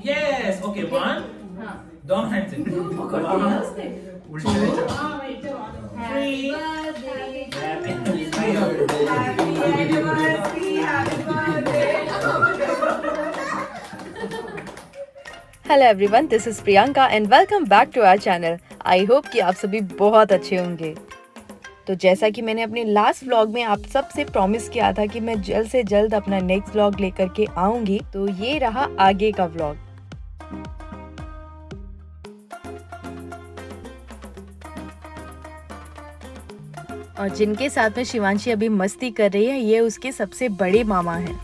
Yes. Okay. One. दोनों hands in. उल्टे ले जाओ. Three. Happy hello everyone, this is Priyanka and welcome back to our channel. I hope कि आप सभी बहुत अच्छे होंगे। तो जैसा कि मैंने अपने लास्ट व्लॉग में आप सबसे प्रॉमिस किया था कि मैं जल्द से जल्द अपना नेक्स्ट व्लॉग लेकर के आऊँगी, तो ये रहा आगे का व्लॉग। और जिनके साथ में शिवांशी अभी मस्ती कर रही है, ये उसके सबसे बड़े मामा हैं।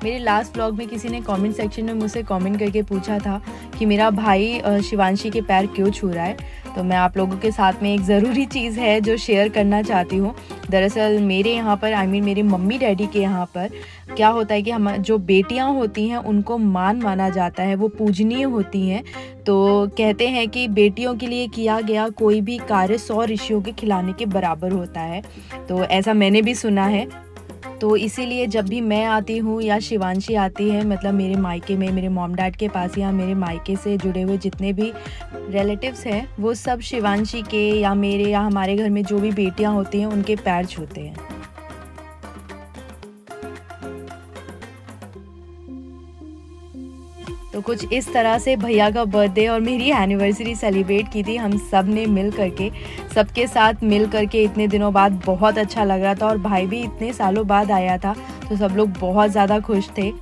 मेरे लास्ट व्लॉग में किसी ने कमेंट सेक्शन में मुझसे कमेंट करके पूछा था कि मेरा भाई शिवांशी के पैर क्यों छू रहा है। तो मैं आप लोगों के साथ में एक ज़रूरी चीज़ है जो शेयर करना चाहती हूँ। दरअसल मेरे यहाँ पर मेरे मम्मी डैडी के यहाँ पर क्या होता है कि हम जो बेटियाँ होती हैं उनको मान माना जाता है, वो पूजनीय होती हैं। तो कहते हैं कि बेटियों के लिए किया गया कोई भी कार्य 100 ऋषियों के खिलाने के बराबर होता है। तो ऐसा मैंने भी सुना है। तो इसीलिए जब भी मैं आती हूँ या शिवांशी आती है, मतलब मेरे मायके में मेरे मॉम डैड के पास या मेरे मायके से जुड़े हुए जितने भी रिलेटिव्स हैं, वो सब शिवांशी के या मेरे या हमारे घर में जो भी बेटियाँ होती हैं उनके पैर छूते हैं। तो कुछ इस तरह से भैया का बर्थडे और मेरी एनिवर्सरी सेलिब्रेट की थी हम सब ने मिल करके। सबके साथ मिल करके इतने दिनों बाद बहुत अच्छा लग रहा था और भाई भी इतने सालों बाद आया था, तो सब लोग बहुत ज़्यादा खुश थे।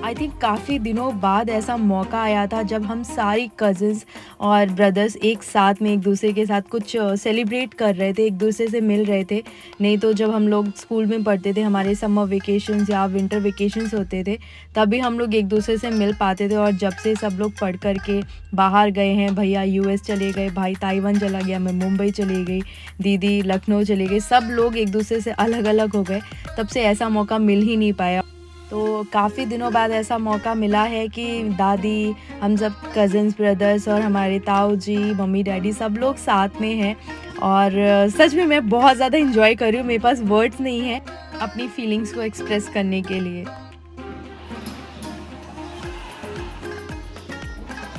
आई थिंक काफ़ी दिनों बाद ऐसा मौका आया था जब हम सारी कज़िन्स और ब्रदर्स एक साथ में एक दूसरे के साथ कुछ सेलिब्रेट कर रहे थे, एक दूसरे से मिल रहे थे। नहीं तो जब हम लोग स्कूल में पढ़ते थे, हमारे समर वेकेशंस या विंटर वेकेशंस होते थे, तभी हम लोग एक दूसरे से मिल पाते थे। और जब से सब लोग पढ़ कर के बाहर गए हैं, भैया यूएस चले गए, भाई ताइवान चला गया, मैं मुंबई चली गई, दीदी लखनऊ चली गई, सब लोग एक दूसरे से अलग अलग हो गए, तब से ऐसा मौका मिल ही नहीं पाया। तो काफ़ी दिनों बाद ऐसा मौका मिला है कि दादी, हम सब कज़िन्स ब्रदर्स और हमारे ताऊ जी, मम्मी डैडी सब लोग साथ में हैं। और सच में मैं बहुत ज़्यादा इंजॉय कर रही हूँ। मेरे पास वर्ड्स नहीं है अपनी फीलिंग्स को एक्सप्रेस करने के लिए।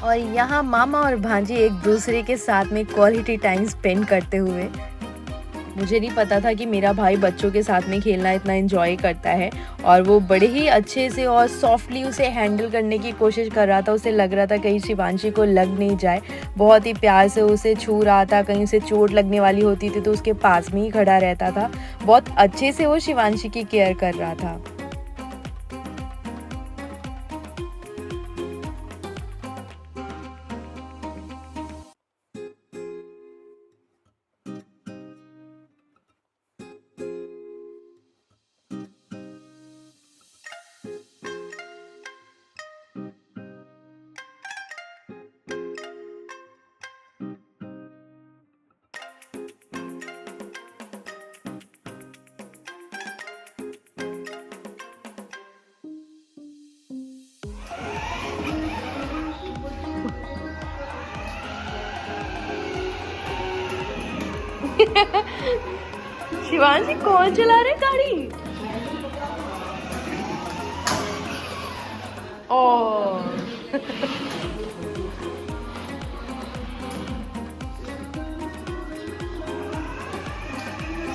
और यहाँ मामा और भांजी एक दूसरे के साथ में क्वालिटी टाइम स्पेंड करते हुए। मुझे नहीं पता था कि मेरा भाई बच्चों के साथ में खेलना इतना एंजॉय करता है, और वो बड़े ही अच्छे से और सॉफ्टली उसे हैंडल करने की कोशिश कर रहा था। उसे लग रहा था कहीं शिवांशी को लग नहीं जाए, बहुत ही प्यार से उसे छू रहा था। कहीं उसे चोट लगने वाली होती थी तो उसके पास में ही खड़ा रहता था। बहुत अच्छे से वो शिवांशी की केयर कर रहा था। शिवांशी कौन चला रहे गाड़ी? ओ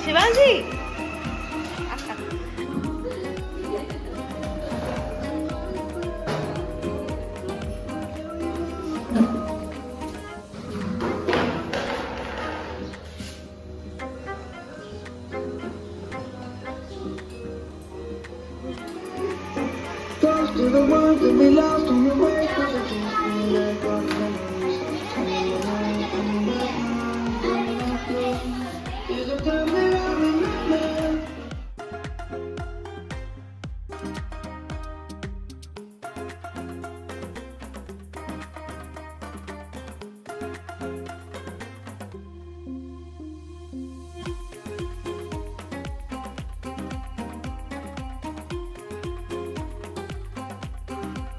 Shivanshi To the ones that we lost on the way, 'cause I can't feel like our memories. There's a time that I remember.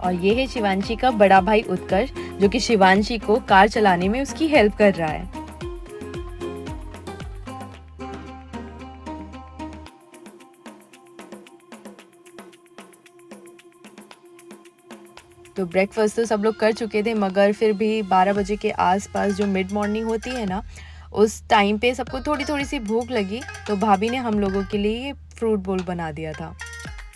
और ये है शिवांशी का बड़ा भाई उत्कर्ष, जो कि शिवांशी को कार चलाने में उसकी हेल्प कर रहा है। तो ब्रेकफास्ट तो सब लोग कर चुके थे, मगर फिर भी 12 बजे के आसपास जो मिड मॉर्निंग होती है ना, उस टाइम पे सबको थोड़ी थोड़ी सी भूख लगी, तो भाभी ने हम लोगों के लिए फ्रूट बोल बना दिया था।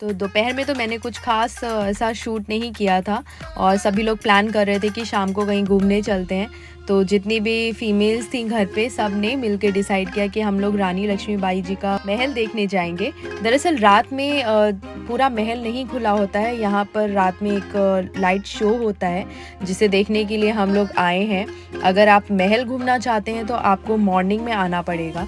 तो दोपहर में तो मैंने कुछ खास ऐसा शूट नहीं किया था, और सभी लोग प्लान कर रहे थे कि शाम को कहीं घूमने चलते हैं। तो जितनी भी फीमेल्स थी घर पे, सब ने मिलकर डिसाइड किया कि हम लोग रानी लक्ष्मीबाई जी का महल देखने जाएंगे। दरअसल रात में पूरा महल नहीं खुला होता है, यहाँ पर रात में एक लाइट शो होता है, जिसे देखने के लिए हम लोग आए हैं। अगर आप महल घूमना चाहते हैं तो आपको मॉर्निंग में आना पड़ेगा।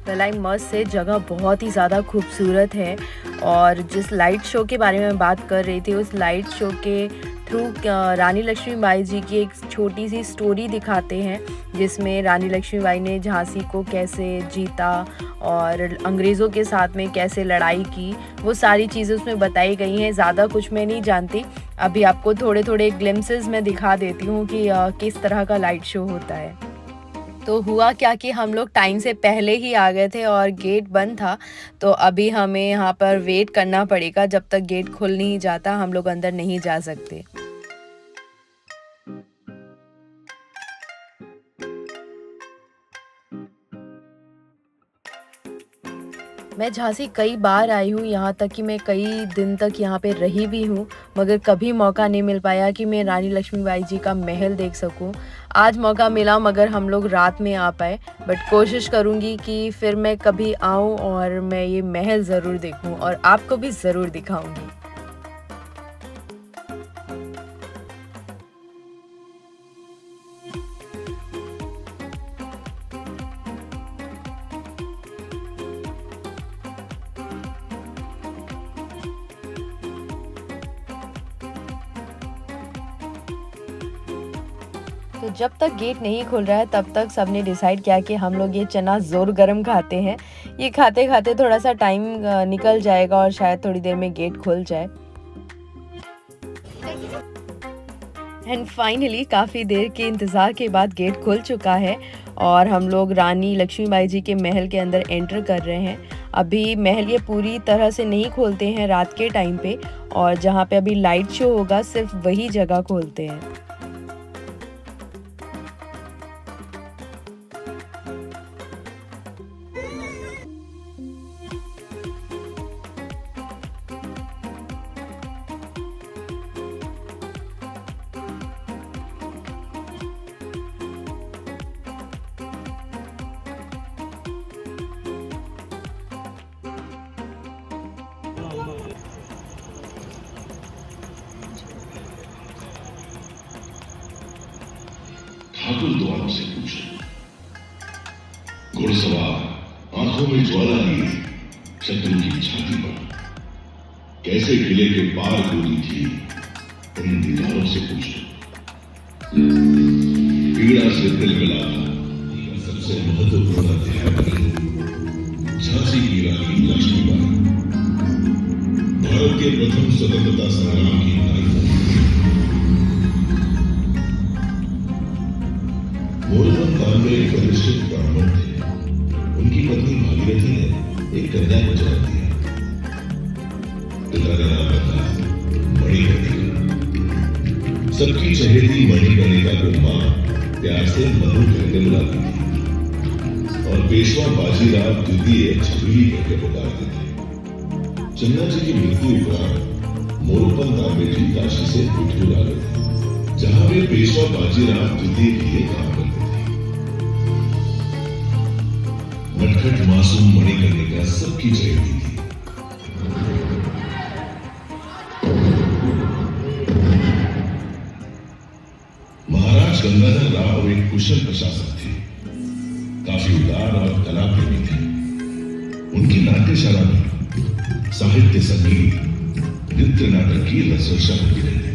तलाई मस्त से जगह बहुत ही ज़्यादा खूबसूरत है, और जिस लाइट शो के बारे में बात कर रही थी, उस लाइट शो के थ्रू रानी लक्ष्मीबाई जी की एक छोटी सी स्टोरी दिखाते हैं, जिसमें रानी लक्ष्मीबाई ने झांसी को कैसे जीता और अंग्रेज़ों के साथ में कैसे लड़ाई की, वो सारी चीज़ें उसमें बताई गई हैं। ज़्यादा कुछ मैं नहीं जानती, अभी आपको थोड़े थोड़े ग्लिम्पसेस मैं दिखा देती हूँ कि किस तरह का लाइट शो होता है। तो हुआ क्या कि हम लोग टाइम से पहले ही आ गए थे और गेट बंद था, तो अभी हमें यहाँ पर वेट करना पड़ेगा। जब तक गेट खुल नहीं जाता हम लोग अंदर नहीं जा सकते। मैं झांसी कई बार आई हूँ, यहाँ तक कि मैं कई दिन तक यहाँ पे रही भी हूँ, मगर कभी मौका नहीं मिल पाया कि मैं रानी लक्ष्मीबाई जी का महल देख सकूँ। आज मौका मिला, मगर हम लोग रात में आ पाए, बट कोशिश करूँगी कि फिर मैं कभी आऊँ और मैं ये महल ज़रूर देखूँ और आपको भी ज़रूर दिखाऊँगी। तो जब तक गेट नहीं खुल रहा है तब तक सबने डिसाइड किया कि हम लोग ये चना ज़ोर गरम खाते हैं। ये खाते खाते थोड़ा सा टाइम निकल जाएगा और शायद थोड़ी देर में गेट खुल जाए। एंड फाइनली काफ़ी देर के इंतज़ार के बाद गेट खुल चुका है और हम लोग रानी लक्ष्मीबाई जी के महल के अंदर एंटर कर रहे हैं। अभी महल ये पूरी तरह से नहीं खोलते हैं रात के टाइम पे, और जहाँ पे अभी लाइट शो होगा सिर्फ वही जगह खोलते हैं। ठाकुर द्वारों से पूछो। घुड़सवार आंखों में ज्वाला लिए शत्रु की छाती पर कैसे किले के पार कूदी थी, इन दीवारों से पूछो। पीड़ा से दिल मिलाना सबसे महत्वपूर्ण अध्याय झांसी की रानी लक्ष्मीबाई, भारत के प्रथम स्वतंत्रता संग्राम की नायक। मोरबन गांव में एक प्रतिष्ठित ब्राह्मण थे। उनकी पत्नी भागीरथी ने एक कन्या को जन्म दिया। पिता का नाम रखा मणिकर्णिका। सबकी चहेती मणिकर्णिका को मां प्यार से मनु कहकर बुलाती थी और पेशवा बाजीराव द्वितीय छबीली कहकर पुकारते थे। चन्ना जी की मृत्यु उपरांत मोरपन तांबे जी काशी से पिठू आ गए थे, जहां वे पेशवा बाजीराव द्वितीय के लिए काम करते थे। नटखट मासूम मणिकर्णिका सबकी चहेती थी। महाराज गंगाधर राव एक कुशल प्रशासक थे, काफी उदार और कला प्रेमी थे। उनकी नाट्यशाला में साहित्य, संगीत, नृत्य, नाटक की रसवर्षा होती रहती थी।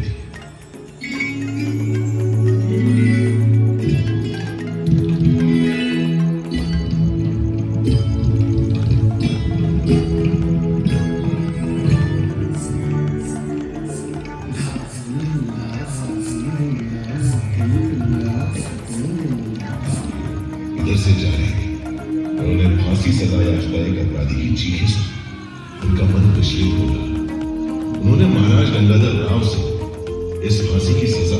इधर से जा रही थी और उन्हें फांसी सजा याफ्ता एक अपराधी की चीखें सुनी। उनका मन विचलित होगा। उन्होंने महाराज गंगाधर राव से इस फांसी की सजा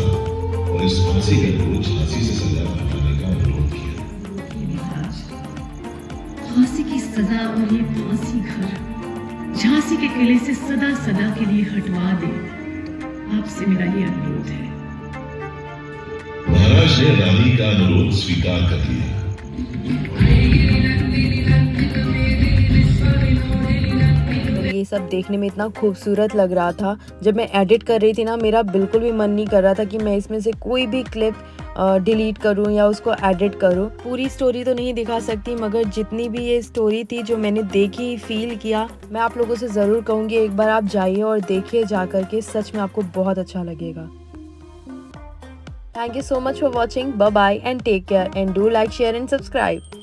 और इस फांसी के रोज झांसी से सजा हटाने का अनुरोध किया। फांसी की सजा और ये फांसी घर झांसी के किले से सदा सदा के लिए हटवा दे, आपसे मेरा ये अनुरोध है। महाराज ने रानी का अनुरोध स्वीकार कर लिया। ये सब देखने में इतना खूबसूरत लग रहा था। जब मैं एडिट कर रही थी ना, मेरा बिल्कुल भी मन नहीं कर रहा था कि मैं इसमें से कोई भी क्लिप डिलीट करूं या उसको एडिट करूं। पूरी स्टोरी तो नहीं दिखा सकती, मगर जितनी भी ये स्टोरी थी जो मैंने देखी, फील किया, मैं आप लोगों से ज़रूर कहूँगी एक बार आप जाइए और देखिए जा करके, सच में आपको बहुत अच्छा लगेगा। Thank you so much for watching. Bye bye and take care, and do like, share and subscribe.